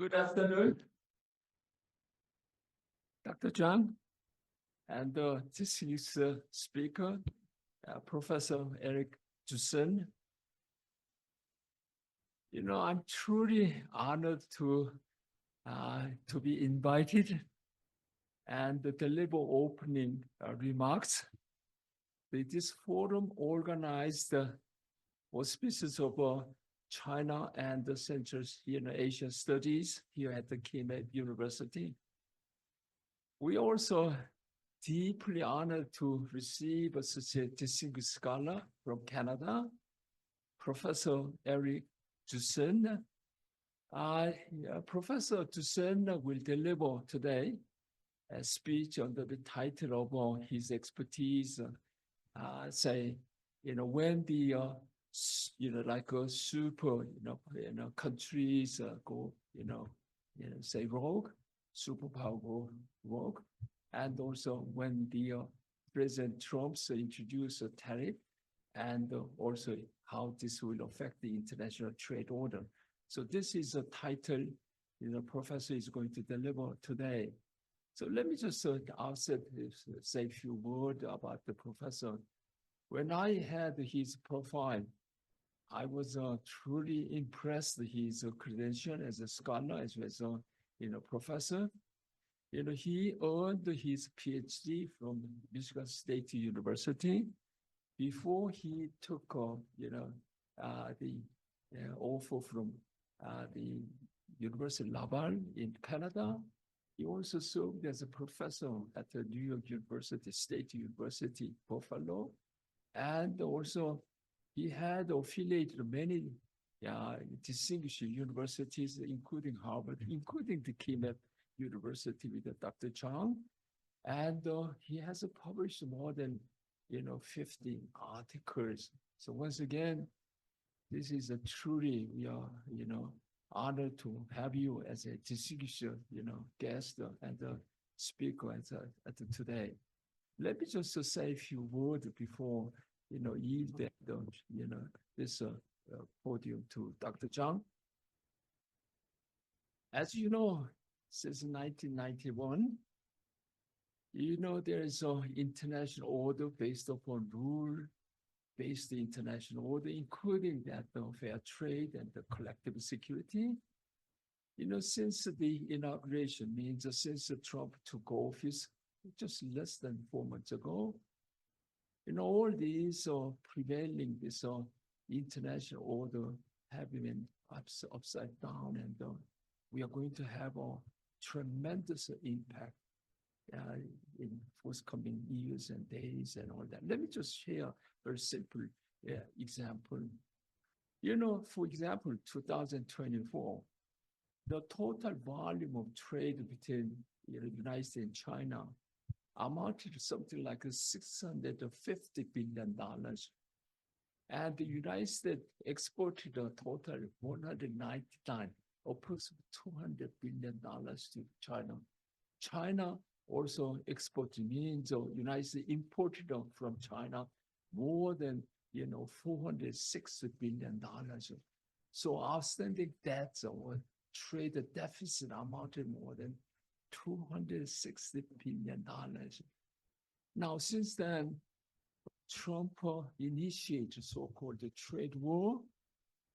Good afternoon, Dr. Zhang, and this is speaker, Professor Érick Duchesne. You know, I'm truly honored to be invited and deliver opening remarks. This forum organized auspices of China and the Central Asian Studies here at the Québec University. We also deeply honored to receive a distinguished scholar from Canada, Professor Érick Duchesne. Professor Duchesne will deliver today a speech under the title of his expertise, when the countries go, say rogue, superpower go rogue, and also when the President Trump's introduced a tariff, and also how this will affect the international trade order. So this is a title, Professor is going to deliver today. So let me just outset say a few words about the professor. When I had his profile, I was truly impressed with his credential as a scholar, as well as professor. He earned his Ph.D. from Michigan State University. Before he took the offer from the Université Laval in Canada, he also served as a professor at the New York University, State University, Buffalo, and also he had affiliated many distinguished universities, including Harvard, including the Québec University with Dr. Zhang. And he has published more than 50 articles. So once again, this is a truly, we are honored to have you as a distinguished guest and speaker at today. Let me just say a few words before yield this podium to Dr. Zhang. As you know, since 1991, there is an international order based upon rule-based international order, including that of fair trade and the collective security. Since the inauguration, means since Trump took office just less than 4 months ago, all these prevailing this international order have been upside down, and we are going to have a tremendous impact in forthcoming years and days and all that. Let me just share a very simple example. For example, 2024, the total volume of trade between the United States and China amounted to something like $650 billion. And the United States exported a total of 199, approximately $200 billion to China. China also exported, means the United States imported from China more than $406 billion. So outstanding debts or trade deficit amounted more than $260 billion. Now, since then, Trump initiated so-called the trade war.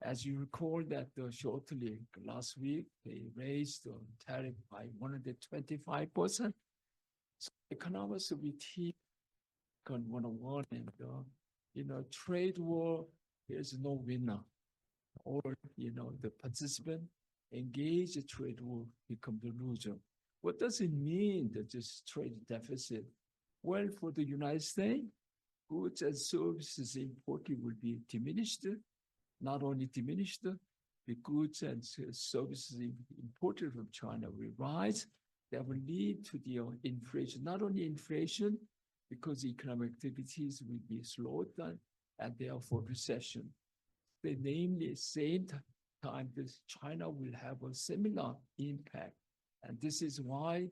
As you recall that shortly last week, they raised the tariff by 125%. So economists will teach on 101, and trade war, there's no winner. Or, the participant engaged in trade war become the loser. What does it mean that this trade deficit? Well, for the United States, goods and services imported will be diminished. Not only diminished, the goods and services imported from China will rise. That will lead to the inflation, not only inflation, because economic activities will be slowed down and therefore recession. But namely, same time, China will have a similar impact. And this is why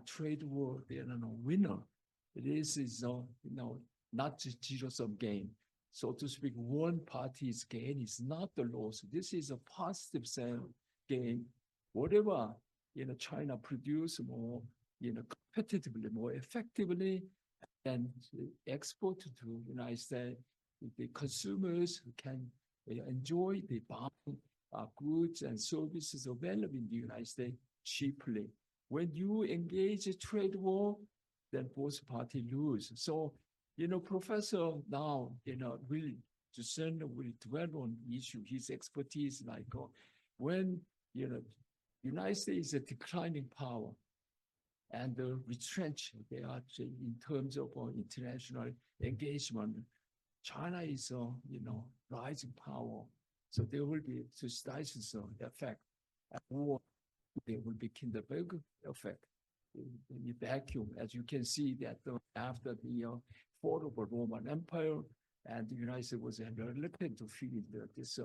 trade war, they are no winner. It is not just zero-sum game. So to speak, one party's gain is not the loss. This is a positive game whatever, China produce more, competitively, more effectively, and export to United States. The consumers can enjoy the goods and services available in the United States cheaply. When you engage a trade war, then both parties lose. So, Professor now, really Duchesne will dwell on the issue, his expertise, like when, United States is a declining power and retrench, they are in terms of international engagement. China is, rising power. So there will be substantial effect. At war, there will be Kinderberg effect in the vacuum. As you can see that after the fall of the Roman Empire, and the United States was reluctant to fill this,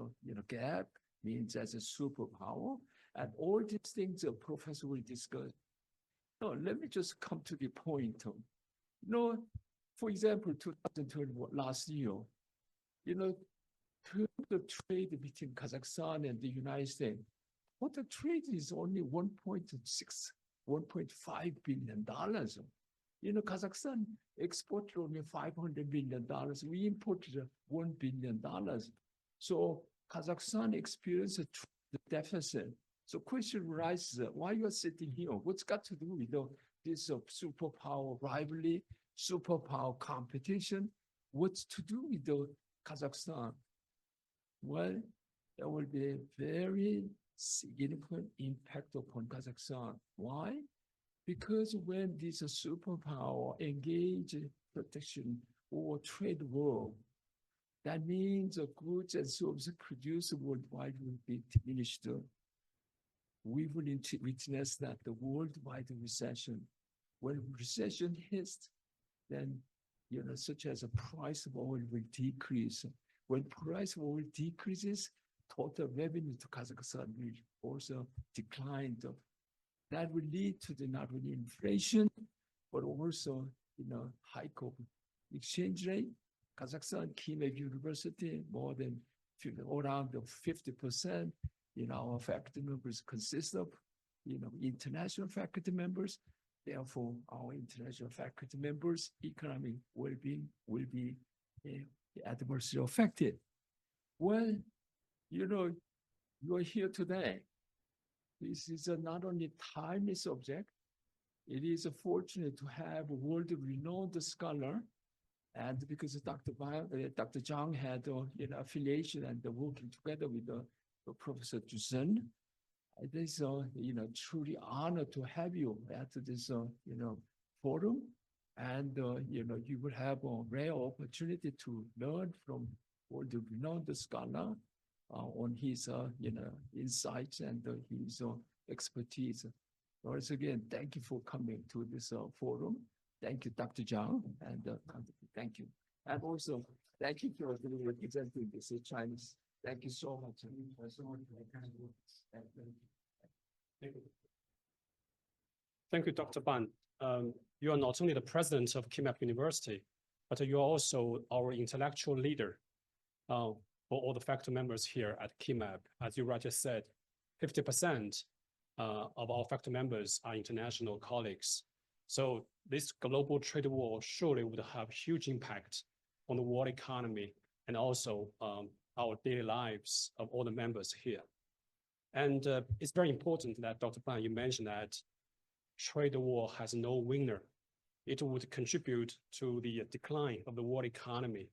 gap, means as a superpower. And all these things the professor will discuss. No, let me just come to the point. For example, 2021, last year, the trade between Kazakhstan and the United States, what the trade is only $1.5 billion. Kazakhstan exported only $500 million. We imported $1 billion. So Kazakhstan experienced a deficit. So question arises, why you are sitting here? What's got to do with this superpower rivalry, superpower competition? What's to do with Kazakhstan? Well, there will be a very significant impact upon Kazakhstan. Why? Because when this superpower engage in protection or trade war, that means the goods and services produced worldwide will be diminished. We will witness that the worldwide recession. When recession hits, then such as the price of oil will decrease. When price of oil decreases, total revenue to Kazakhstan will also decline. That will lead to not only inflation, but also hike of exchange rate. Kazakhstan Québec University, more than around 50%. Our faculty members consist of international faculty members. Therefore, our international faculty members' economic well-being will be adversely affected. Well, you are here today. This is not only a timely subject, it is fortunate to have a world-renowned scholar, and because Dr. Zhang had affiliation and working together with Professor Duchesne, it is truly honor to have you at this forum, and you will have a rare opportunity to learn from world-renowned scholar on his insights and his expertise. Once again, thank you for coming to this forum. Thank you, Dr. Zhang, and thank you. And also, thank you for representing this Chinese. Thank you so much. Thank you, Dr. Ban. You are not only the president of Québec University, but you are also our intellectual leader for all the faculty members here at Québec. As you rightly said, 50% of our faculty members are international colleagues. So this global trade war surely would have huge impact on the world economy and also our daily lives of all the members here. And it's very important that, Dr. Ban, you mentioned that trade war has no winner. It would contribute to the decline of the world economy,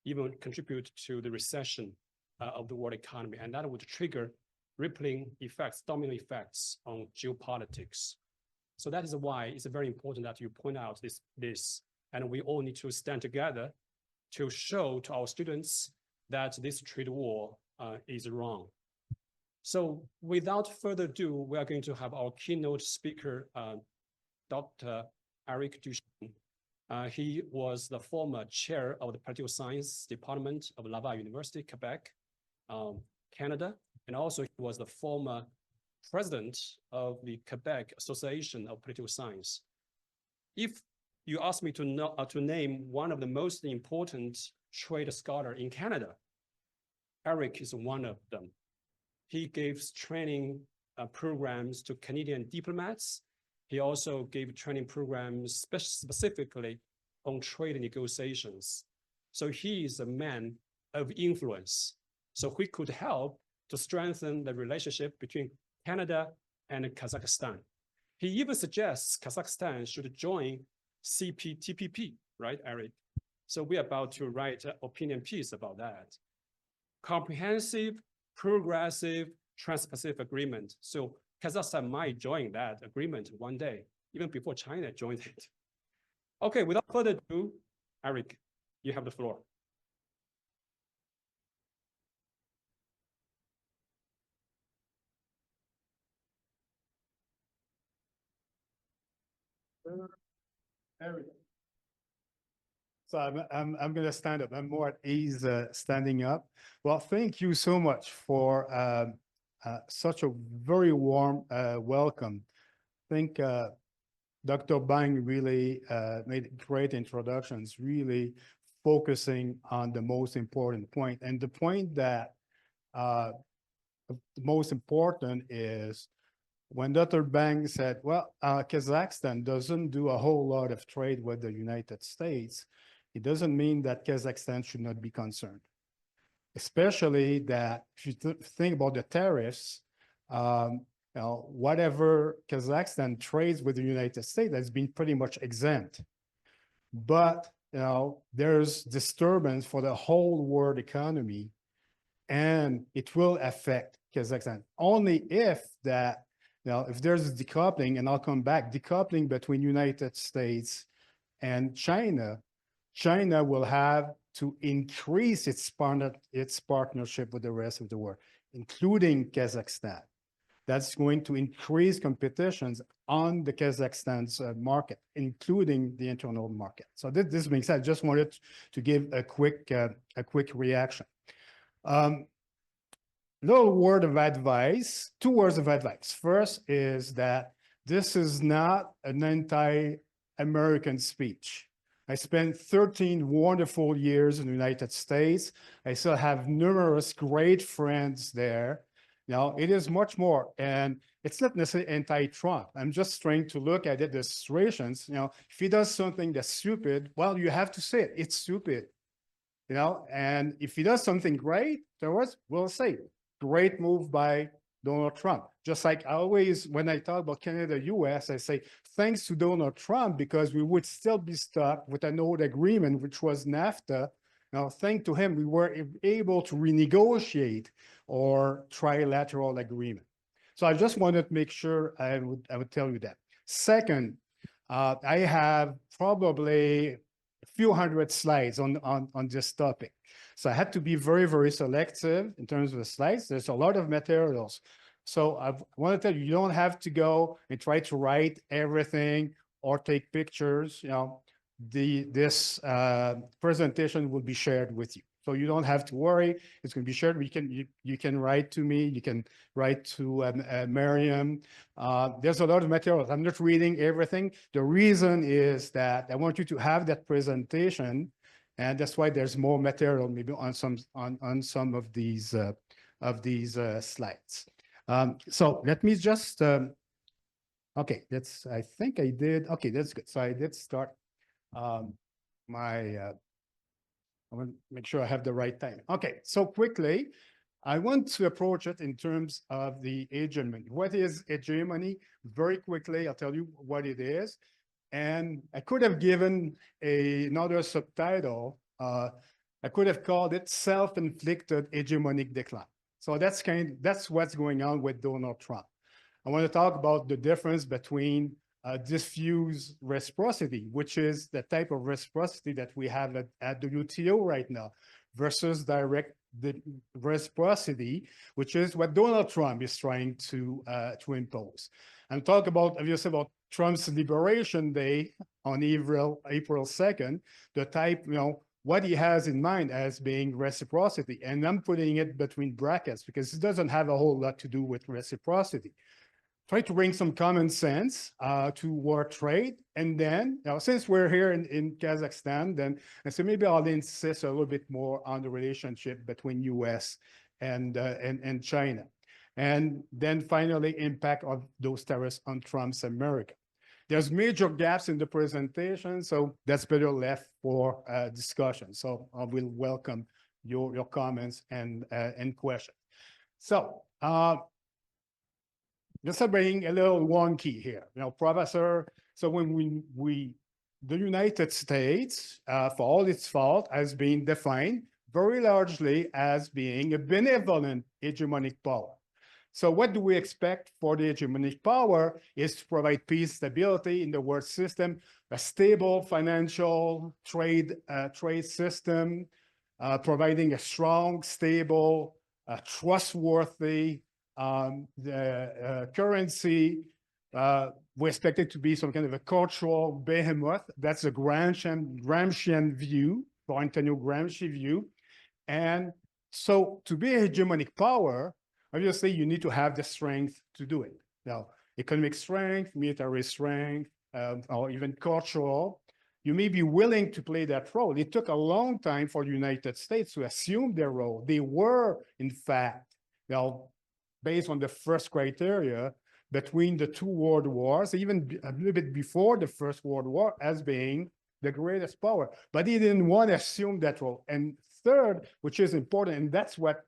even contribute to the recession of the world economy. And that would trigger rippling effects, domino effects on geopolitics. So that is why it's very important that you point out this, and we all need to stand together to show to our students that this trade war is wrong. So without further ado, we are going to have our keynote speaker, Dr. Érick Duchesne. He was the former chair of the Political Science Department of Laval University, Quebec, Canada, and also he was the former president of the Quebec Association of Political Science. If you ask me to name one of the most important trade scholar in Canada, Érick is one of them. He gives training programs to Canadian diplomats. He also gave training programs specifically on trade negotiations. So he is a man of influence. So he could help to strengthen the relationship between Canada and Kazakhstan. He even suggests Kazakhstan should join CPTPP, right, Érick? So we're about to write an opinion piece about that. Comprehensive, progressive, Trans-Pacific Agreement. So Kazakhstan might join that agreement one day, even before China joins it. Okay, without further ado, Érick, you have the floor. Érick. So I'm going to stand up. I'm more at ease standing up. Well, thank you so much for such a very warm welcome. I think Dr. Bang really made great introductions, really focusing on the most important point. And the point that the most important is when Dr. Bang said, well, Kazakhstan doesn't do a whole lot of trade with the United States, it doesn't mean that Kazakhstan should not be concerned. Especially that if you think about the tariffs, whatever Kazakhstan trades with the United States has been pretty much exempt. But there's disturbance for the whole world economy, and it will affect Kazakhstan only if that. If there's decoupling, and I'll come back, decoupling between United States and China, China will have to increase its partnership with the rest of the world, including Kazakhstan. That's going to increase competitions on the Kazakhstan's market, including the internal market. So this makes sense. I just wanted to give a quick reaction. Little word of advice, 2 words of advice. First is that this is not an anti-American speech. I spent 13 wonderful years in the United States. I still have numerous great friends there. It is much more, and it's not necessarily anti-Trump. I'm just trying to look at it, the situations. If he does something that's stupid, well, you have to say it. It's stupid. And if he does something great, we'll say it. Great move by Donald Trump. Just like I always, when I talk about Canada, US, I say, thanks to Donald Trump, because we would still be stuck with an old agreement, which was NAFTA. Thanks to him, we were able to renegotiate our trilateral agreement. So I just wanted to make sure I would tell you that. Second, I have probably a few hundred slides on this topic. So I had to be very, very selective in terms of the slides. There's a lot of materials. So I want to tell you, you don't have to go and try to write everything or take pictures. This presentation will be shared with you. So you don't have to worry. It's going to be shared. You can write to me. You can write to Miriam. There's a lot of materials. I'm not reading everything. The reason is that I want you to have that presentation, and that's why there's more material maybe on some of these slides. So let me just okay. I think I did. Okay, that's good. So I did start I want to make sure I have the right time. Okay, so quickly, I want to approach it in terms of the hegemony. What is hegemony? Very quickly, I'll tell you what it is. And I could have given another subtitle. I could have called it self-inflicted hegemonic decline. So that's what's going on with Donald Trump. I want to talk about the difference between diffuse reciprocity, which is the type of reciprocity that we have at the WTO right now, versus direct reciprocity, which is what Donald Trump is trying to impose. And talk about, obviously, about Trump's Liberation Day on April 2nd, the type, what he has in mind as being reciprocity. And I'm putting it between brackets because it doesn't have a whole lot to do with reciprocity. Try to bring some common sense to world trade. And then, since we're here in Kazakhstan, then, and so maybe I'll insist a little bit more on the relationship between US and China. And then finally, impact of those tariffs on Trump's America. There's major gaps in the presentation, so that's better left for discussion. So I will welcome your comments and questions. So just bringing a little wonky here, Professor. So when the United States, for all its fault, has been defined very largely as being a benevolent hegemonic power. So what do we expect for the hegemonic power is to provide peace, stability in the world system, a stable financial trade system, providing a strong, stable, trustworthy currency. We expect it to be some kind of a cultural behemoth. That's a Gramscian view, for Antonio Gramsci view. And so to be a hegemonic power, obviously you need to have the strength to do it. Now, economic strength, military strength, or even cultural, you may be willing to play that role. It took a long time for the United States to assume their role. They were, in fact, based on the first criteria, between the two world wars, even a little bit before the First World War, as being the greatest power. But he didn't want to assume that role. And third, which is important, and that's what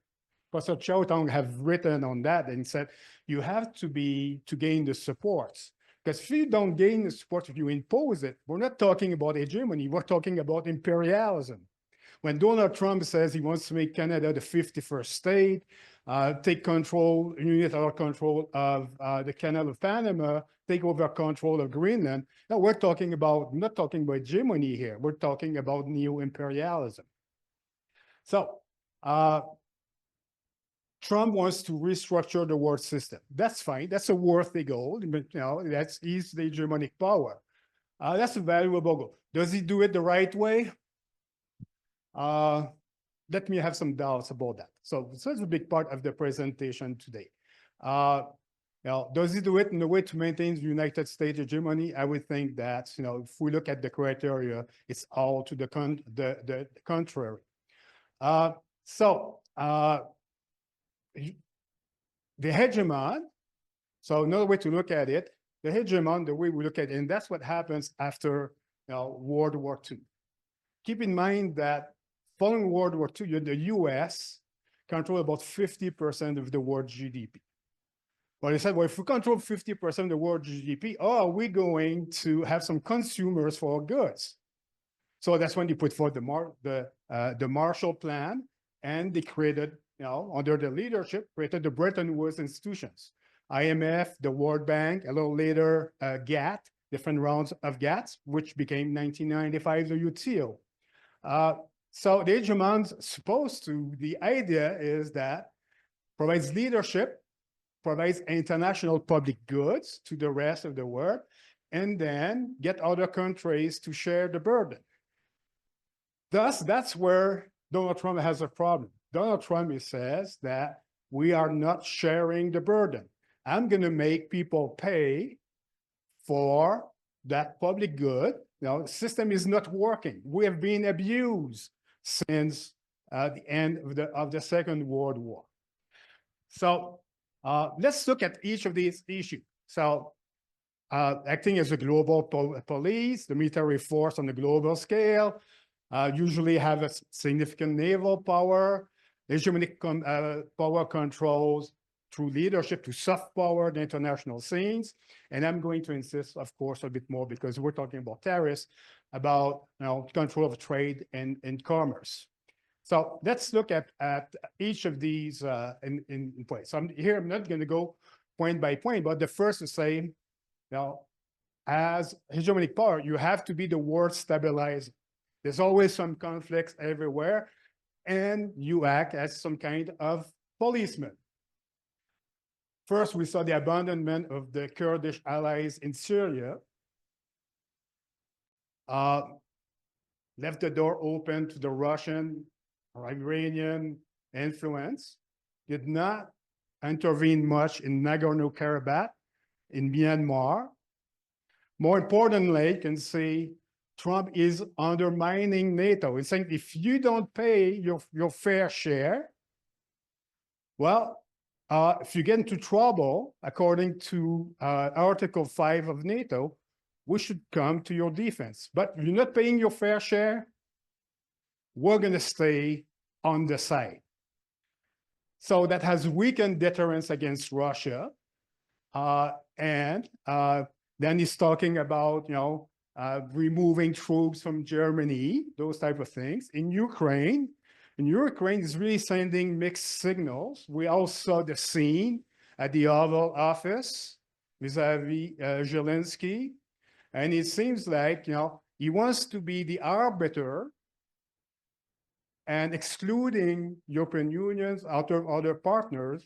Professor Chow Tong have written on that, and said, you have to gain the supports. Because if you don't gain the support, if you impose it, we're not talking about hegemony, we're talking about imperialism. When Donald Trump says he wants to make Canada the 51st state, take control, unilateral control of the Canal of Panama, take over control of Greenland. Now we're talking about, not talking about hegemony here, we're talking about neo-imperialism. So Trump wants to restructure the world system. That's fine, that's a worthy goal, but he's the hegemonic power. That's a valuable goal. Does he do it the right way? Let me have some doubts about that. So that's a big part of the presentation today. Does he do it in a way to maintain the United States hegemony? I would think that, if we look at the criteria, it's all to the contrary. The hegemon, so another way to look at it, the hegemon, the way we look at it, and that's what happens after World War II. Keep in mind that following World War II, the US controlled about 50% of the world GDP. Well, they said, well, if we control 50% of the world GDP, are we going to have some consumers for our goods? So that's when they put forth the Marshall Plan, and they created, under the leadership, created the Bretton Woods institutions, IMF, the World Bank, a little later, GATT, different rounds of GATT, which became 1995 the WTO. So the hegemon's supposed to, the idea is that provides leadership, provides international public goods to the rest of the world, and then get other countries to share the burden. Thus, that's where Donald Trump has a problem. Donald Trump says that we are not sharing the burden. I'm going to make people pay for that public good. The system is not working. We have been abused since the end of the Second World War. So let's look at each of these issues. So acting as a global police, the military force on the global scale, usually have a significant naval power, hegemonic power controls through leadership to soft power the international scenes. And I'm going to insist, of course, a bit more because we're talking about tariffs, about control of trade and commerce. So let's look at each of these in place. So I'm not going to go point by point, but the first to say, as hegemonic power, you have to be the world stabilizer. There's always some conflicts everywhere, and you act as some kind of policeman. First, we saw the abandonment of the Kurdish allies in Syria. Left the door open to the Russian or Iranian influence. Did not intervene much in Nagorno-Karabakh, in Myanmar. More importantly, you can see Trump is undermining NATO. He's saying, if you don't pay your fair share, well, if you get into trouble, according to Article 5 of NATO, we should come to your defense. But if you're not paying your fair share, we're going to stay on the side. So that has weakened deterrence against Russia. And then he's talking about, removing troops from Germany, those type of things. In Ukraine is really sending mixed signals. We all saw the scene at the Oval Office vis-a-vis Zelensky. And it seems like, he wants to be the arbiter and excluding European Unions, other partners.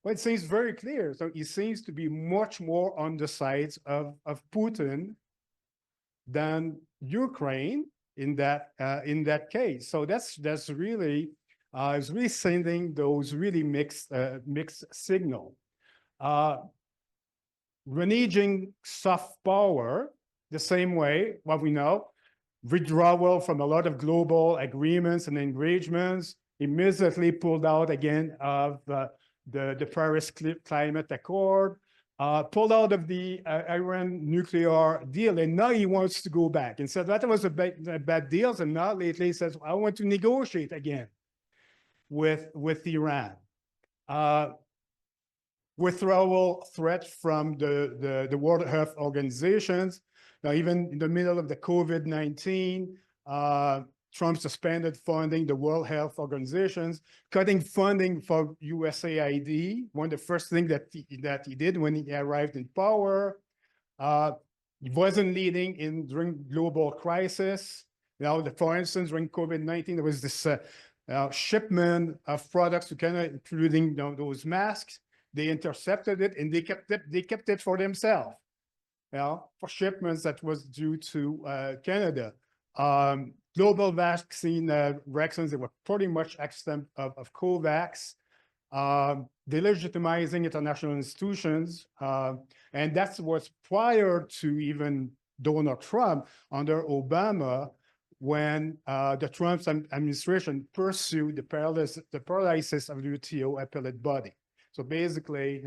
Well, it seems very clear. So he seems to be much more on the sides of Putin than Ukraine in that case. So that's really is really sending those really mixed signal. Reneging soft power the same way, what we know, withdrawal from a lot of global agreements and engagements, immediately pulled out again of the Paris Climate Accord, pulled out of the Iran nuclear deal, and now he wants to go back and said that was a bad deal, and now lately he says, I want to negotiate again with Iran. Withdrawal threat from the World Health Organizations. Now, even in the middle of the COVID-19, Trump suspended funding the World Health Organizations, cutting funding for USAID, one of the first things that he did when he arrived in power. He wasn't leading during global crisis. For instance, during COVID-19, there was this shipment of products to Canada, including those masks. They intercepted it and they kept it for themselves. For shipments that was due to Canada. Global vaccine vaccines, they were pretty much exempt of COVAX, delegitimizing international institutions. And that was prior to even Donald Trump under Obama, when the Trump administration pursued the paralysis of the WTO appellate body. So basically,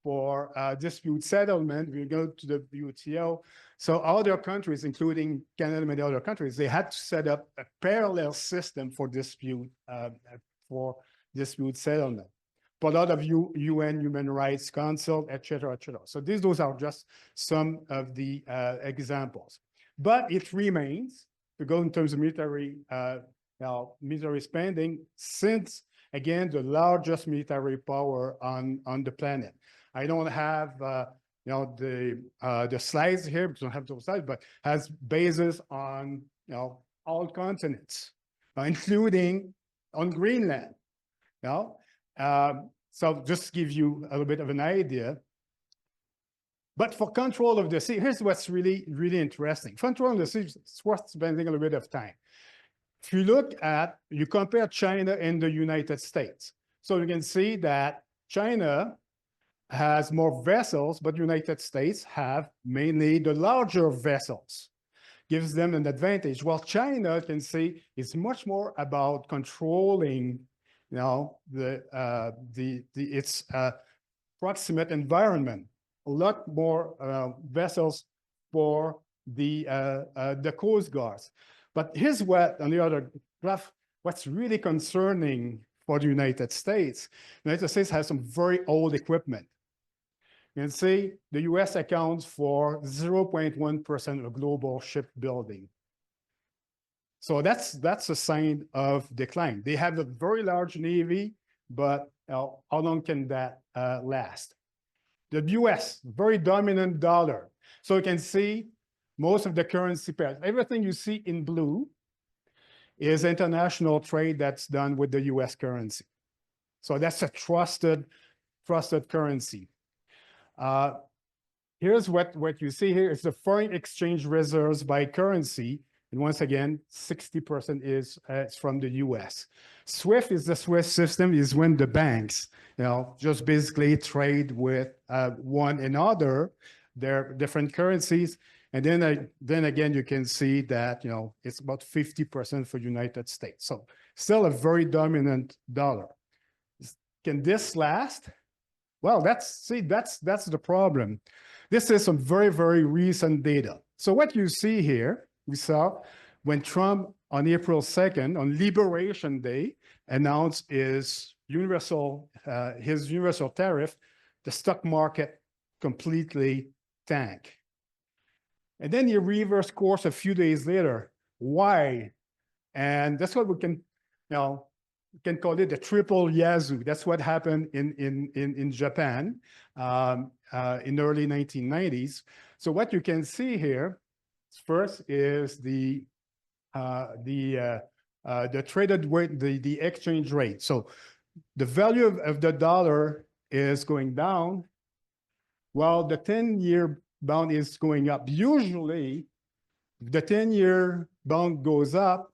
for dispute settlement, we go to the WTO. So other countries, including Canada and many other countries, they had to set up a parallel system for dispute settlement. But out of UN Human Rights Council, et cetera, et cetera. So those are just some of the examples. But it remains, to go in terms of military spending, since, again, the largest military power on the planet. I don't have the slides here, because I don't have those slides, but has bases on all continents, including on Greenland. So just to give you a little bit of an idea. But for control of the sea, here's what's really, really interesting. Control of the sea is worth spending a little bit of time. If you compare China and the United States. So you can see that China has more vessels, but United States have mainly the larger vessels, gives them an advantage. While China, can see, is much more about controlling, its proximate environment. A lot more vessels for the Coast Guards. But here's what, on the other graph, what's really concerning for the United States. The United States has some very old equipment. You can see the US accounts for 0.1% of global shipbuilding. So that's a sign of decline. They have a very large Navy, but how long can that last? The US, very dominant dollar. So you can see most of the currency pairs. Everything you see in blue is international trade that's done with the US currency. So that's a trusted currency. Here's what you see here is the foreign exchange reserves by currency. And once again, 60% is from the US. SWIFT is the SWIFT system, is when the banks, just basically trade with one another, their different currencies. And then again, you can see that, it's about 50% for United States. So still a very dominant dollar. can this last? Well, that's the problem. This is some very, very recent data. So what you see here, we saw when Trump on April 2nd, on Liberation Day, announced his universal tariff, the stock market completely tanked. And then he reversed course a few days later. Why? And that's what we can, can call it the triple yazoo. That's what happened in Japan in the early 1990s. So what you can see here first is the traded weight, the exchange rate. So the value of the dollar is going down while the 10-year bond is going up. Usually, if the 10-year bond goes up,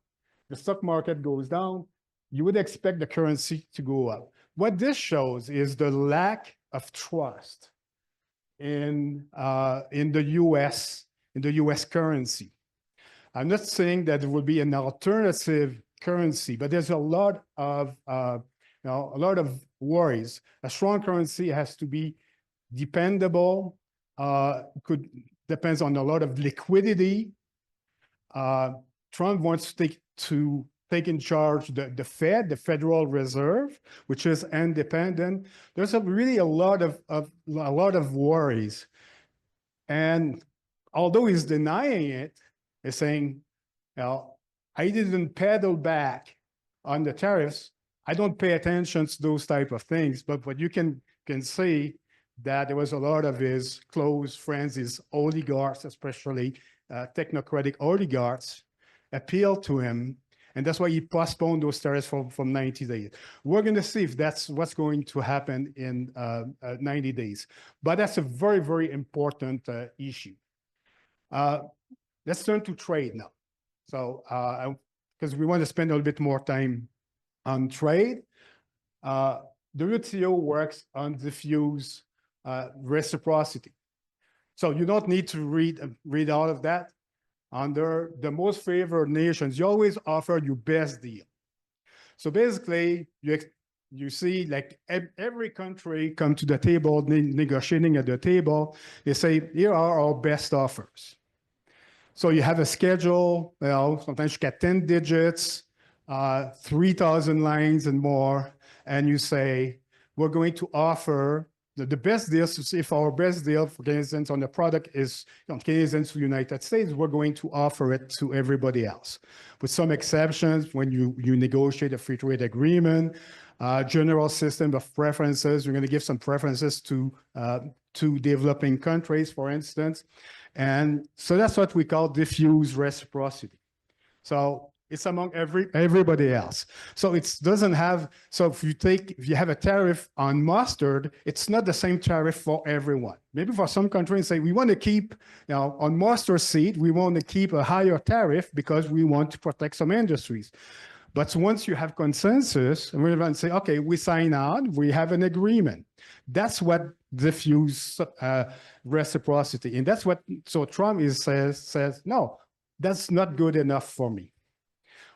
the stock market goes down, you would expect the currency to go up. What this shows is the lack of trust in the US currency. I'm not saying that there will be an alternative currency, but there's a lot of worries. A strong currency has to be dependable, depends on a lot of liquidity. Trump wants to take in charge the Fed, the Federal Reserve, which is independent. There's really a lot of worries. And although he's denying it, he's saying, I didn't pedal back on the tariffs. I don't pay attention to those type of things. But what you can see that there was a lot of his close friends, his oligarchs, especially technocratic oligarchs, appealed to him. And that's why he postponed those tariffs for 90 days. We're going to see if that's what's going to happen in 90 days. But that's a very, very important issue. Let's turn to trade now. So, because we want to spend a little bit more time on trade, the WTO works on diffuse reciprocity. So you don't need to read all of that. Under the most favored nations, you always offer your best deal. So basically, you see like every country come to the table, negotiating at the table, they say, here are our best offers. So you have a schedule, sometimes you get 10 digits, 3,000 lines and more, and you say, we're going to offer the best deals. If our best deal, for instance, on the product is Canadians to the United States, we're going to offer it to everybody else. With some exceptions, when you negotiate a free trade agreement, general system of preferences, you're going to give some preferences to developing countries, for instance. And so that's what we call diffuse reciprocity. So it's among everybody else. So it doesn't have, so if you have a tariff on mustard, it's not the same tariff for everyone. Maybe for some countries say, we want to keep, on mustard seed, we want to keep a higher tariff because we want to protect some industries. But once you have consensus, and we're going to say, okay, we sign on, we have an agreement. That's what diffuse reciprocity. And that's what, so Trump says, no, that's not good enough for me.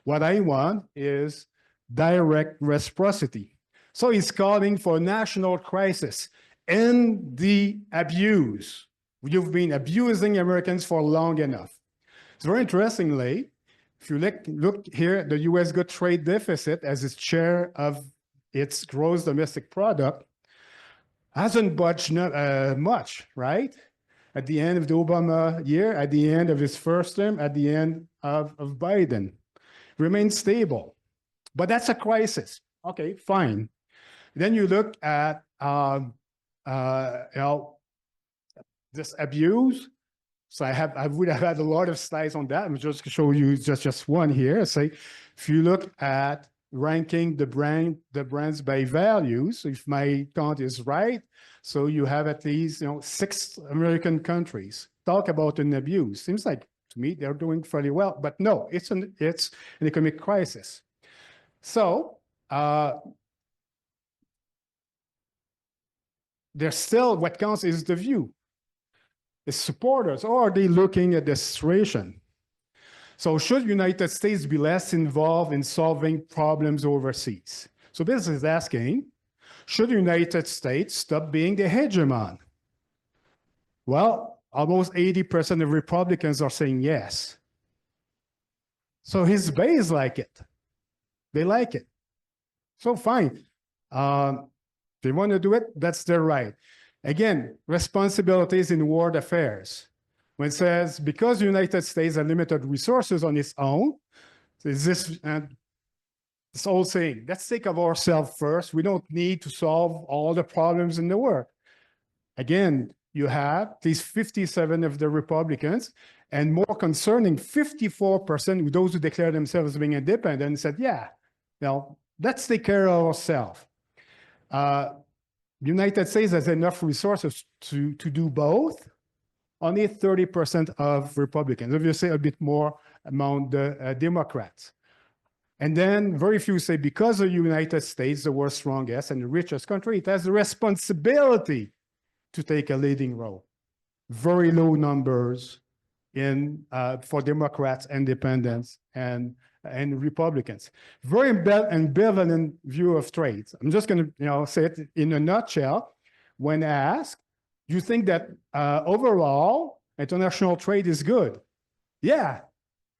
What I want is direct reciprocity. So he's calling for a national crisis and the abuse. You've been abusing Americans for long enough. So very interestingly, if you look here, the U.S. got trade deficit as its share of its gross domestic product hasn't budged much, right? At the end of the Obama year, at the end of his first term, at the end of Biden. Remain stable, but that's a crisis. Okay, fine. Then you look at this abuse. So I would have had a lot of slides on that. I'm just going to show you just one here. Say, if you look at ranking the brands by values, if my count is right, so you have at least 6 American countries talk about an abuse. Seems like, to me, they're doing fairly well, but no, it's an economic crisis. So there's still, what counts is the view. The supporters, or are they looking at the situation? So should the United States be less involved in solving problems overseas? So this is asking, Should the United States stop being the hegemon? Well, almost 80% of Republicans are saying yes. So his base like it. They like it. So fine. They want to do it, that's their right. Again, responsibilities in world affairs. When it says, because the United States has limited resources on its own, is this old saying, let's think of ourselves first. We don't need to solve all the problems in the world. Again, you have at least 57 of the Republicans, and more concerning, 54% of those who declare themselves being independent said, yeah, well, let's take care of ourselves. The United States has enough resources to do both. Only 30% of Republicans, obviously a bit more among the Democrats. And then very few say because the United States, the world's strongest and the richest country, it has the responsibility to take a leading role. Very low numbers for Democrats, independents, and Republicans. Very ambivalent view of trade. I'm just going to say it in a nutshell. When asked, do you think that overall international trade is good? Yeah,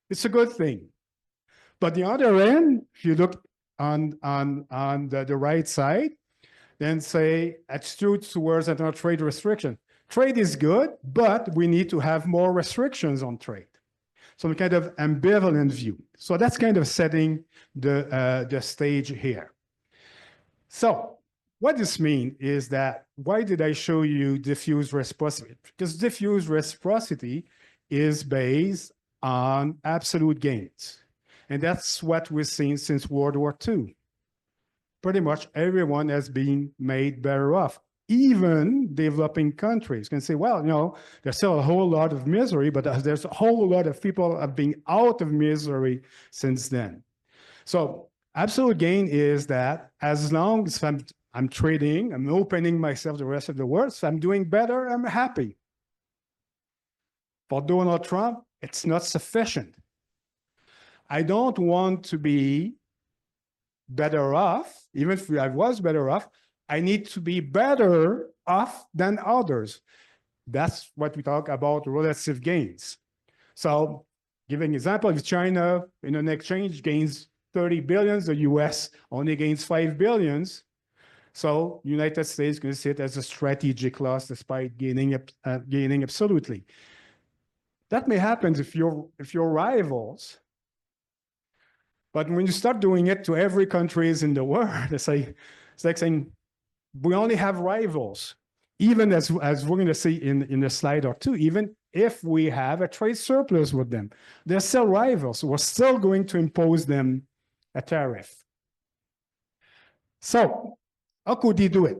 it's a good thing. But the other end, if you look on the right side, then say attitudes towards international trade restriction. Trade is good, but we need to have more restrictions on trade. Some kind of ambivalent view. So that's kind of setting the stage here. So what this means is that, why did I show you diffuse reciprocity? Because diffuse reciprocity is based on absolute gains. And that's what we've seen since World War II. Pretty much everyone has been made better off. Even developing countries can say, well, there's still a whole lot of misery, but there's a whole lot of people have been out of misery since then. So absolute gain is that as long as I'm trading, I'm opening myself to the rest of the world, so I'm doing better, I'm happy. For Donald Trump, it's not sufficient. I don't want to be better off, even if I was better off, I need to be better off than others. That's what we talk about relative gains. So giving an example, if China in an exchange gains 30 billions, the US only gains 5 billions. So United States can see it as a strategic loss despite gaining absolutely. That may happen if you're rivals. But when you start doing it to every country in the world, it's like saying, we only have rivals. Even as we're going to see in a slide or two, even if we have a trade surplus with them, they're still rivals. We're still going to impose them a tariff. So how could he do it?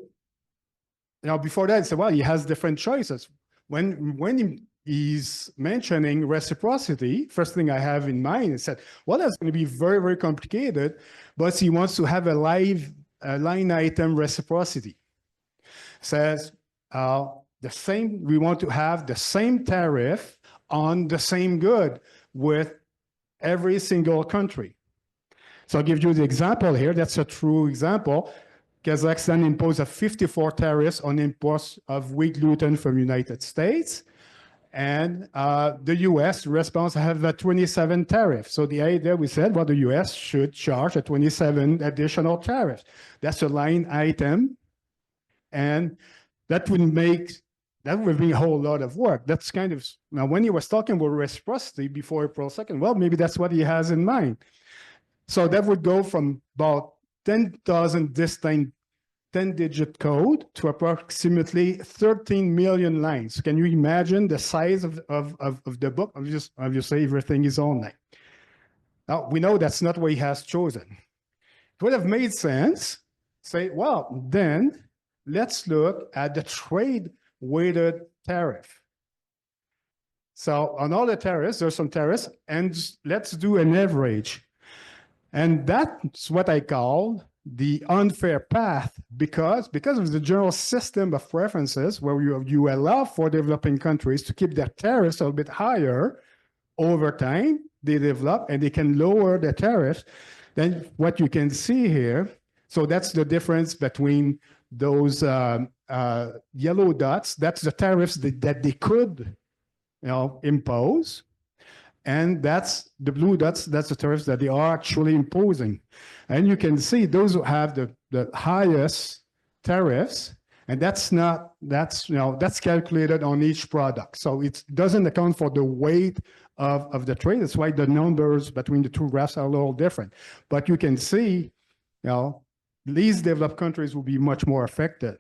Now, before that, he said, well, he has different choices. When he's mentioning reciprocity, first thing I have in mind is that, well, that's going to be very, very complicated, but he wants to have a line item reciprocity. Says we want to have the same tariff on the same good with every single country. So I'll give you the example here. That's a true example. Kazakhstan imposed a 54 tariffs on imports of wheat gluten from the United States. And the US response have a 27 tariff. So the idea we said, well, the US should charge a 27 additional tariffs. That's a line item. And that would be a whole lot of work. That's kind of, now when he was talking about reciprocity before April 2nd, well, maybe that's what he has in mind. So that would go from about 10,000 distinct 10-digit code to approximately 13 million lines. Can you imagine the size of the book? Obviously, everything is online. Now, we know that's not what he has chosen. It would have made sense, say, well, then let's look at the trade-weighted tariff. So on all the tariffs, there's some tariffs, and let's do an average. And that's what I call the unfair path, because of the general system of preferences where you allow for developing countries to keep their tariffs a little bit higher over time, they develop and they can lower the tariffs. Then what you can see here, So that's the difference between those yellow dots. That's the tariffs that they could, impose. And that's the blue dots, that's the tariffs that they are actually imposing. And you can see those who have the highest tariffs, and that's calculated on each product. So it doesn't account for the weight of the trade. That's why the numbers between the two graphs are a little different. But you can see, least developed countries will be much more affected.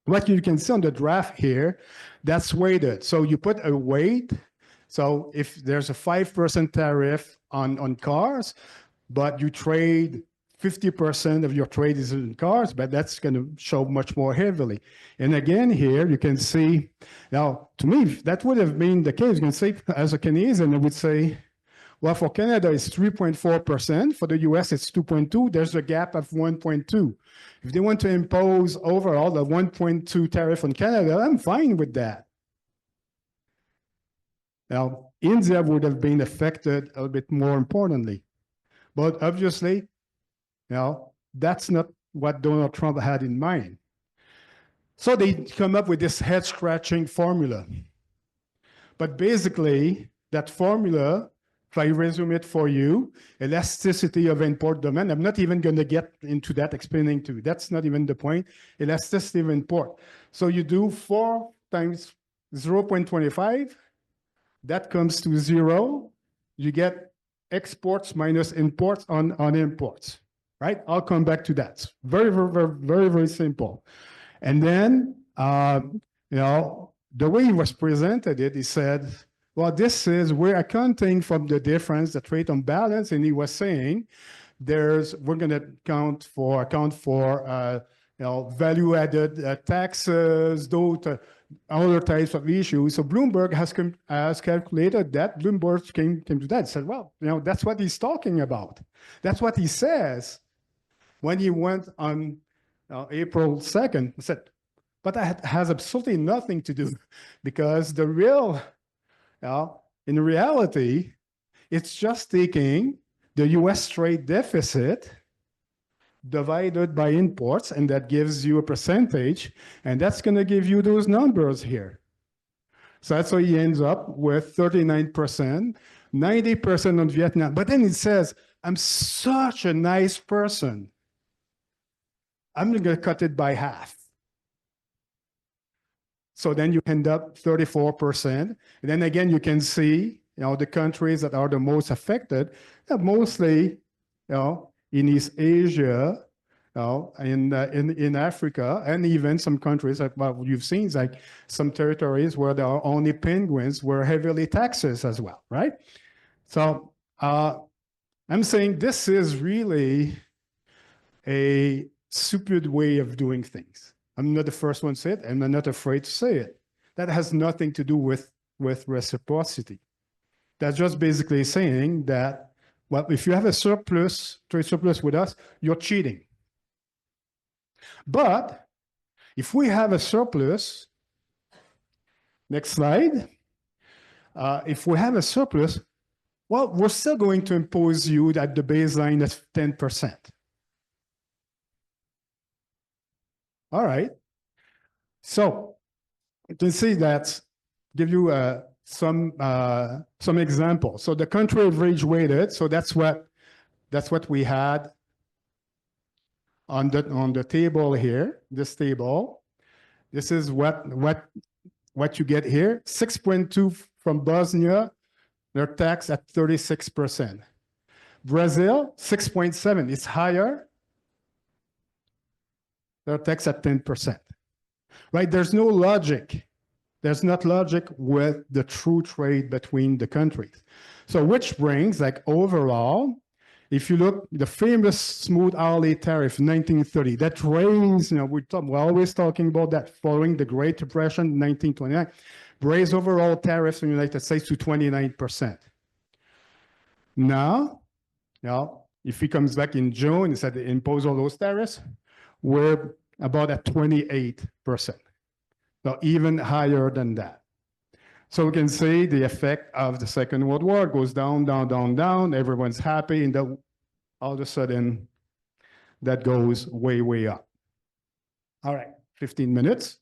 What you can see on the graph here, that's weighted. So you put a weight. So if there's a 5% tariff on cars, but you trade 50% of your trade is in cars, but that's going to show much more heavily. And again, here you can see, now to me, that would have been the case. You can say, as a Canadian, I would say, well, for Canada, it's 3.4%. For the US, it's 2.2. There's a gap of 1.2. If they want to impose overall the 1.2 tariff on Canada, I'm fine with that. Now, India would have been affected a bit more importantly. But obviously, that's not what Donald Trump had in mind. So they come up with this head-scratching formula. But basically, that formula, if I resume it for you, elasticity of import demand, I'm not even going to get into that explaining to you. That's not even the point. Elasticity of import. So you do 4 times 0.25. That comes to 0. You get exports minus imports on imports, right? I'll come back to that. Very, very, very, very, very simple. And then, the way he was presented it, he said, well, this is, we're accounting from the difference, the trade on balance. And he was saying, we're going to account for value-added taxes, those other types of issues. So Bloomberg has calculated that. Bloomberg came to that and said, well, that's what he's talking about. That's what he says when he went on April 2nd. He said, but that has absolutely nothing to do because the real, in reality, it's just taking the US trade deficit divided by imports, and that gives you a percentage, and that's going to give you those numbers here. So that's how he ends up with 39%, 90% on Vietnam. But then it says, I'm such a nice person. I'm going to cut it by half. So then you end up 34%. And then again, you can see, the countries that are the most affected, mostly, in East Asia, in Africa, and even some countries like you've seen, like some territories where there are only penguins were heavily taxed as well, right? So I'm saying this is really a stupid way of doing things. I'm not the first one to say it, and I'm not afraid to say it. That has nothing to do with reciprocity. That's just basically saying that, well, if you have a surplus, trade surplus with us, you're cheating. But if we have a surplus, next slide, if we have a surplus, well, we're still going to impose you at the baseline at 10%. All right. So you can see that, give you some examples. So the country average weighted, so that's what we had on the table here, this table. This is what you get here. 6.2 from Bosnia, they're taxed at 36%. Brazil, 6.7, it's higher. They're taxed at 10%. Right? There's no logic. There's not logic with the true trade between the countries. So which brings, like overall, if you look, the famous smooth hourly tariff, 1930, that raised, we're always talking about that following the Great Depression, 1929, raised overall tariffs in the United States to 29%. Now, if he comes back in June and said they impose all those tariffs, we're about at 28%. So even higher than that. So we can see the effect of the Second World War goes down, down, down, down. Everyone's happy, and all of a sudden, that goes way, way up. All right, 15 minutes.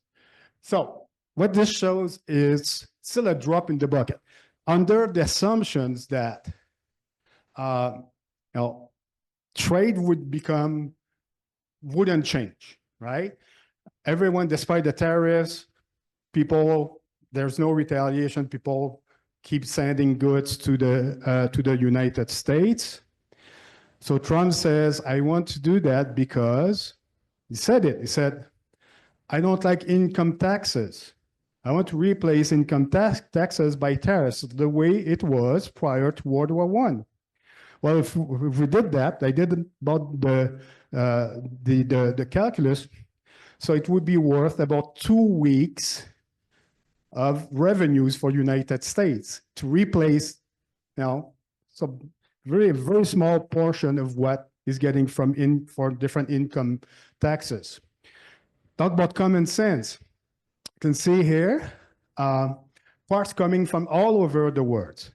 So what this shows is still a drop in the bucket. Under the assumptions that trade wouldn't change, right? Everyone, despite the tariffs, there's no retaliation. People keep sending goods to the United States. So Trump says, I want to do that because he said it. He said, I don't like income taxes. I want to replace income taxes by tariffs the way it was prior to World War I. Well, if we did that, I did about the calculus. So it would be worth about 2 weeks of revenues for United States to replace, so very small portion of what is getting for different income taxes. Talk about common sense. You can see here parts coming from all over the world.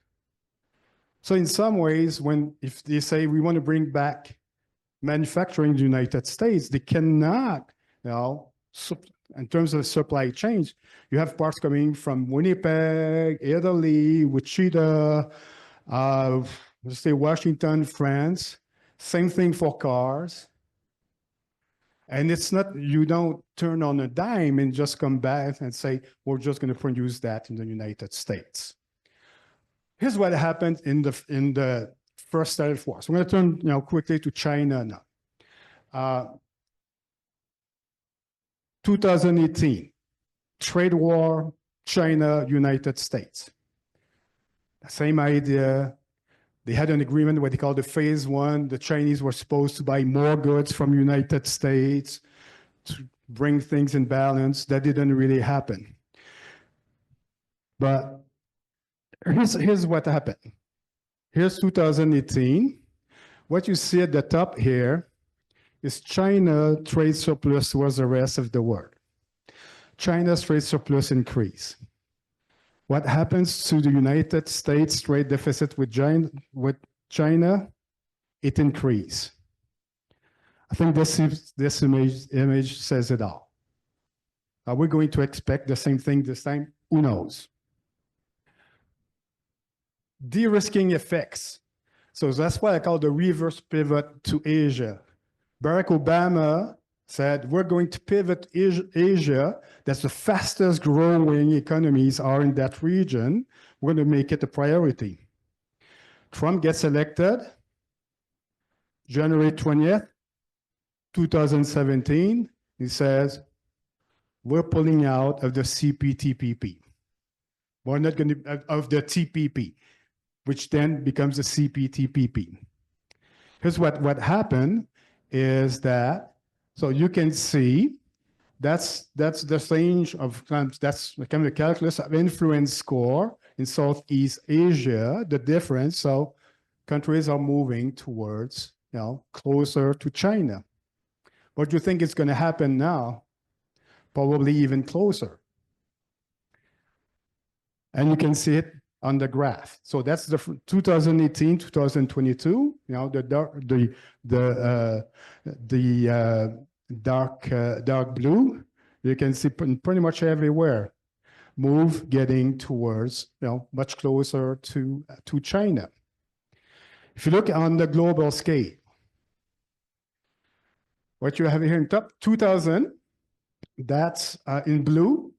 So in some ways, if they say we want to bring back manufacturing in the United States, they cannot, in terms of supply chains, you have parts coming from Winnipeg, Italy, Wichita, let's say Washington, France. Same thing for cars. And it's not, you don't turn on a dime and just come back and say, we're just going to produce that in the United States. Here's what happened in the first tariff war. So I'm going to turn quickly to China now. 2018, trade war, China, United States. The same idea. They had an agreement, what they call the phase one. The Chinese were supposed to buy more goods from United States to bring things in balance. That didn't really happen. But here's what happened. Here's 2018. What you see at the top here is China trade surplus towards the rest of the world. China's trade surplus increase. What happens to the United States trade deficit with China? It increases. I think this image says it all. Are we going to expect the same thing this time? Who knows? De-risking effects. So that's what I call the reverse pivot to Asia. Barack Obama said, we're going to pivot Asia. That's the fastest growing economies are in that region. We're going to make it a priority. Trump gets elected January 20th, 2017. He says, we're pulling out of the CPTPP. We're not going to, of the TPP, which then becomes the CPTPP. Here's what happened is that, so you can see that's the range of, that's kind of the calculus of influence score in Southeast Asia, the difference. So countries are moving towards, closer to China. What do you think is going to happen now? Probably even closer. And you can see it on the graph. So that's the 2018, 2022, dark blue. You can see pretty much everywhere getting towards, much closer to China. If you look on the global scale, what you have here in top, 2000, that's in blue.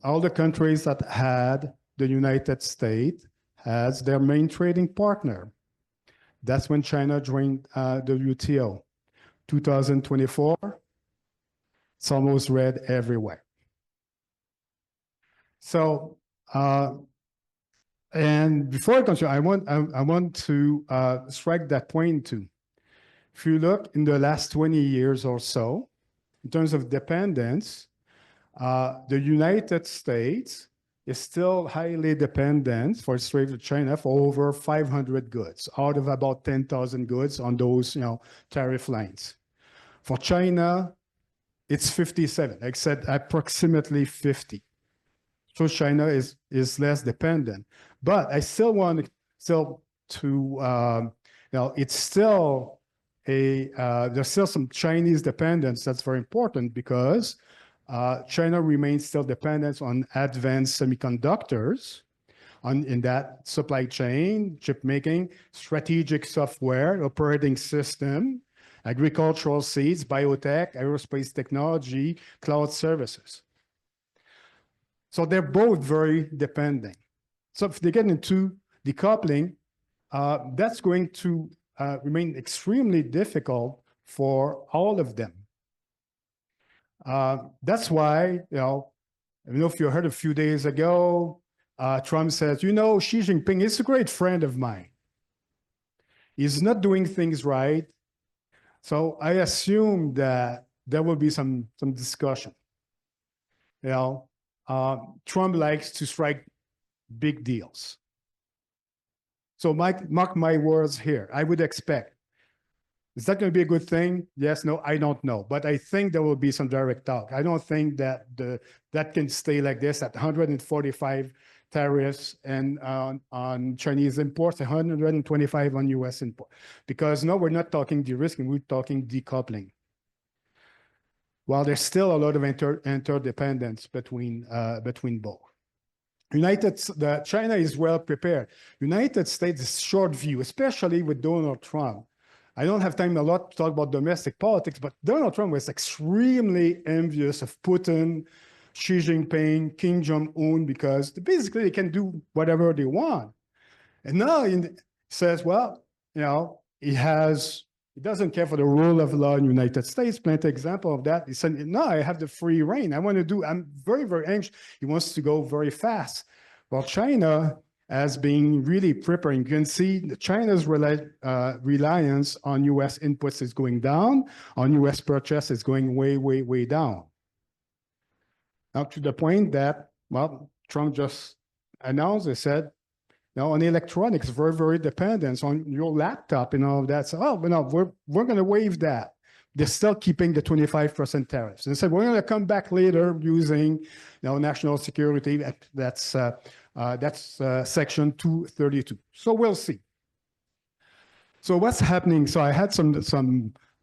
All the countries that had the United States as their main trading partner. That's when China joined the WTO. 2024, it's almost red everywhere. So, and before I continue, I want to strike that point too. If you look in the last 20 years or so, in terms of dependence, the United States is still highly dependent for its trade with China for over 500 goods out of about 10,000 goods on those, tariff lines. For China, it's 57. Like I said, approximately 50. So China is less dependent. But I still want to, it's still there's still some Chinese dependence that's very important because China remains still dependent on advanced semiconductors in that supply chain, chip making, strategic software, operating system, agricultural seeds, biotech, aerospace technology, cloud services. So they're both very dependent. So if they get into decoupling, that's going to remain extremely difficult for all of them. That's why, I don't know if you heard a few days ago, Trump says, Xi Jinping is a great friend of mine. He's not doing things right. So I assume that there will be some discussion. Trump likes to strike big deals. So mark my words here. I would expect. Is that going to be a good thing? Yes, no, I don't know. But I think there will be some direct talk. I don't think that that can stay like this at 145 tariffs and on Chinese imports, 125 on US import. Because no, we're not talking de-risking, we're talking decoupling. While there's still a lot of interdependence between both. China is well prepared. United States is short view, especially with Donald Trump. I don't have time a lot to talk about domestic politics, but Donald Trump was extremely envious of Putin, Xi Jinping, Kim Jong-un, because basically they can do whatever they want. And now he says, well, he doesn't care for the rule of law in the United States. Plenty example of that. He said, no, I have the free reign. I'm very, very anxious. He wants to go very fast. Well, China, as being really preparing, you can see China's reliance on US inputs is going down, on US purchase is going way, way, way down. Now to the point that, well, Trump just announced, he said, on electronics, very, very dependent on your laptop and all of that. So, we're going to waive that. They're still keeping the 25% tariffs. And said, we're going to come back later using, national security. That's section 232. So we'll see. So what's happening? So I had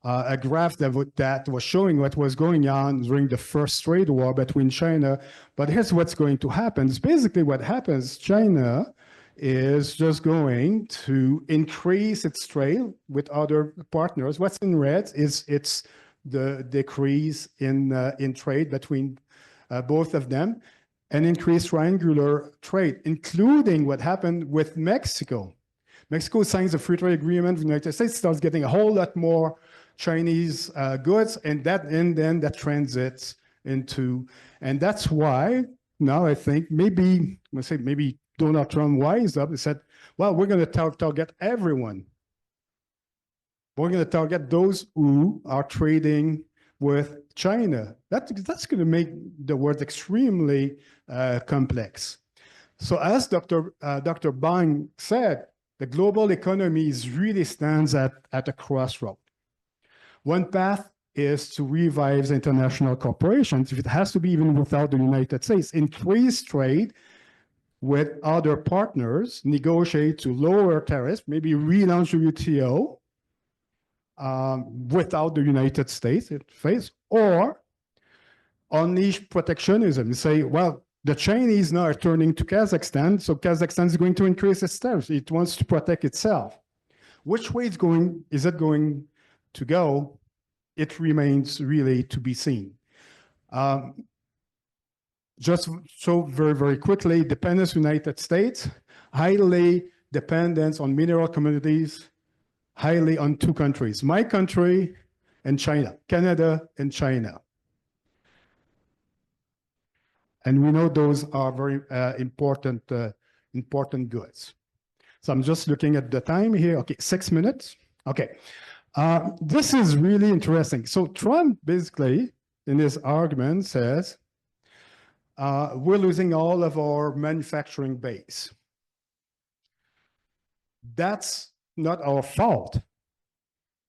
a graph that was showing what was going on during the first trade war between China. But here's what's going to happen. It's basically what happens. China is just going to increase its trade with other partners. What's in red is it's the decrease in trade between both of them, and increased triangular trade, including what happened with Mexico. Mexico signs a free trade agreement with the United States, starts getting a whole lot more Chinese goods, and then that transits into, and that's why now I think maybe Donald Trump wised up and said, well, we're going to target everyone. We're going to target those who are trading with China. That's going to make the world extremely complex. So as Dr. Bang said, the global economy really stands at a crossroad. One path is to revive international corporations, if it has to be even without the United States, increase trade with other partners, negotiate to lower tariffs, maybe relaunch the WTO without the United States, or unleash protectionism. Say, well, the Chinese now are turning to Kazakhstan, so Kazakhstan is going to increase its tariffs. It wants to protect itself. Which way is it going to go? It remains really to be seen. Just so very, very quickly, dependence United States, highly dependent on mineral commodities, highly on two countries, my country and China, Canada and China. And we know those are very important goods. So I'm just looking at the time here. Okay, 6 minutes. Okay, this is really interesting. So Trump basically, in his argument, says, we're losing all of our manufacturing base. That's not our fault.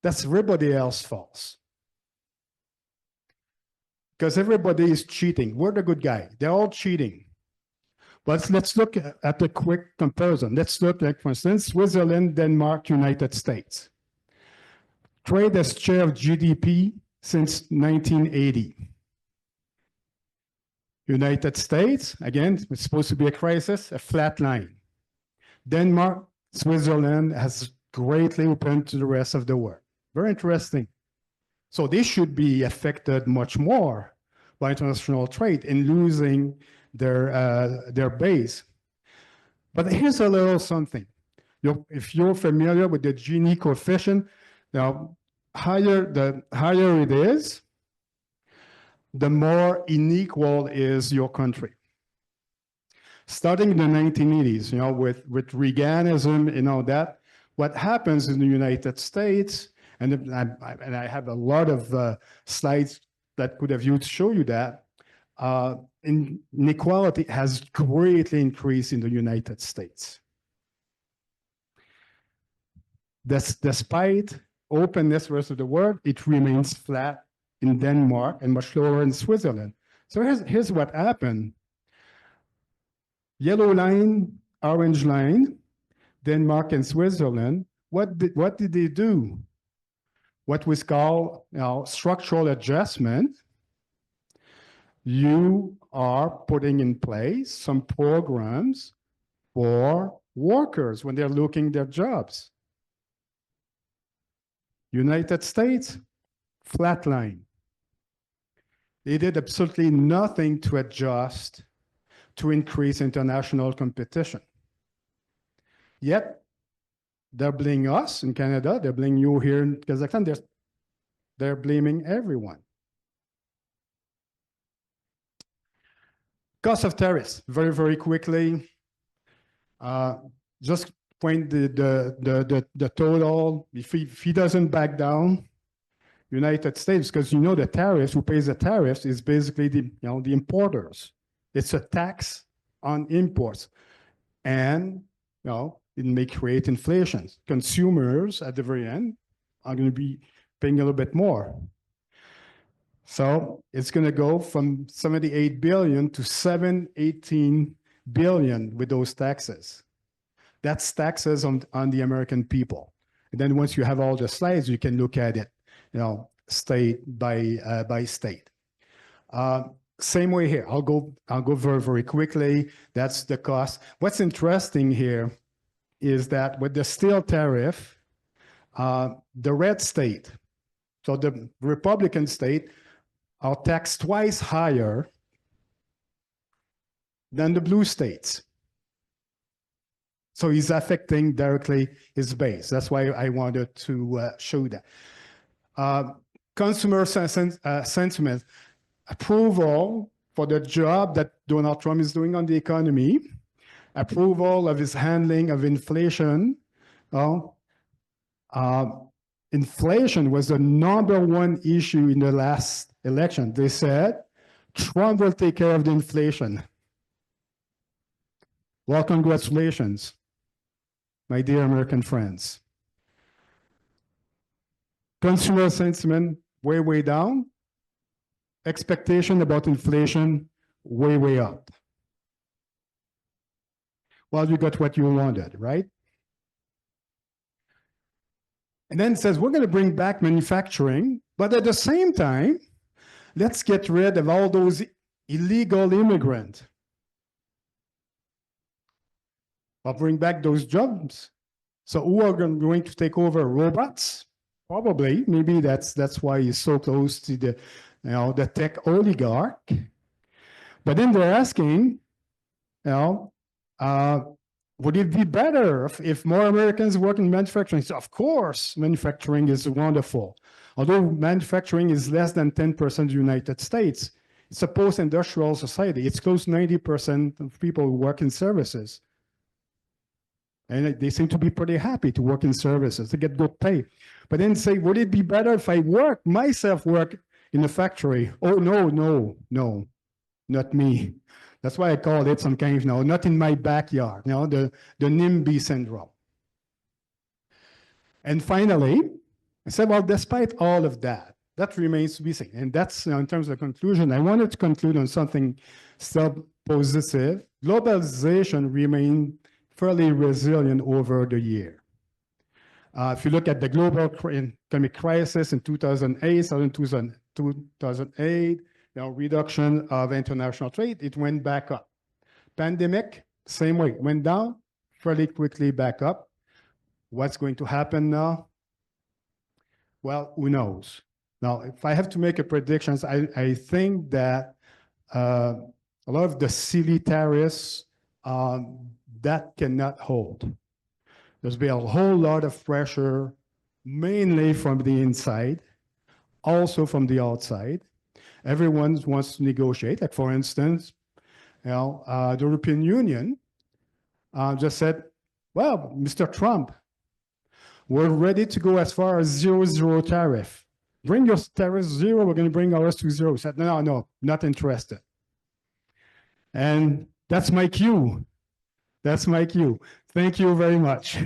That's everybody else's fault. Because everybody is cheating. We're the good guy. They're all cheating. But let's look at a quick comparison. Let's look at, for instance, Switzerland, Denmark, United States. Trade as share of GDP since 1980. United States, again, it's supposed to be a crisis, a flat line. Denmark, Switzerland has greatly opened to the rest of the world. Very interesting. So they should be affected much more by international trade in losing their base. But here's a little something. If you're familiar with the Gini coefficient, now the higher it is, the more unequal is your country. Starting in the 1980s, with Reaganism and all that, what happens in the United States, and I have a lot of slides that could have used to show you that, inequality has greatly increased in the United States. Despite openness the rest of the world, it remains flat in Denmark and much lower in Switzerland. So here's what happened. Yellow line, orange line, Denmark and Switzerland. What did they do? What we call structural adjustment. You are putting in place some programs for workers when they're looking their jobs. United States, flatline. They did absolutely nothing to adjust to increase international competition. Yet, they're blaming us in Canada, they're blaming you here in Kazakhstan, they're blaming everyone. Cost of tariffs, very, very quickly. Just point the total. If he doesn't back down, United States, because the tariffs, who pays the tariffs is basically the importers. It's a tax on imports. And it may create inflation. Consumers at the very end are going to be paying a little bit more. So it's going to go from 78 billion to 718 billion with those taxes. That's taxes on the American people. And then once you have all the slides, you can look at it, state by state. Same way here. I'll go very, very quickly. That's the cost. What's interesting here is that with the steel tariff, the red state, so the Republican state, are taxed twice higher than the blue states. So he's affecting directly his base. That's why I wanted to show that. Consumer sentiment, approval for the job that Donald Trump is doing on the economy, approval of his handling of inflation. Inflation was the #1 issue in the last election. They said, Trump will take care of the inflation. Well, congratulations, my dear American friends. Consumer sentiment, way, way down. Expectation about inflation, way, way up. Well, you got what you wanted, right? And then it says, we're going to bring back manufacturing, but at the same time, let's get rid of all those illegal immigrants. I'll bring back those jobs. So who are going to take over? Robots? Probably. Maybe that's why he's so close to the tech oligarch. But then they're asking, would it be better if more Americans work in manufacturing? So of course, manufacturing is wonderful. Although manufacturing is less than 10% of the United States, it's a post-industrial society. It's close to 90% of people who work in services. And they seem to be pretty happy to work in services, to get good pay. But then say, would it be better if I work in a factory? Oh, no, not me. That's why I call it some kind of, not in my backyard, the NIMBY syndrome. And finally, I said, well, despite all of that, that remains to be seen. And that's, in terms of conclusion, I wanted to conclude on something still positive. Globalization remained fairly resilient over the year. If you look at the global economic crisis in 2008, starting 2008, reduction of international trade, it went back up. Pandemic, same way, went down, fairly quickly back up. What's going to happen now? Well, who knows? Now, if I have to make a prediction, I think that a lot of the silly tariffs, that cannot hold. There's been a whole lot of pressure, mainly from the inside, also from the outside. Everyone wants to negotiate. Like, for instance, the European Union just said, well, Mr. Trump, we're ready to go as far as 0-0 tariff. Bring your tariff 0, we're going to bring ours to 0. He said, no, not interested. And that's my cue. That's my cue. Thank you very much.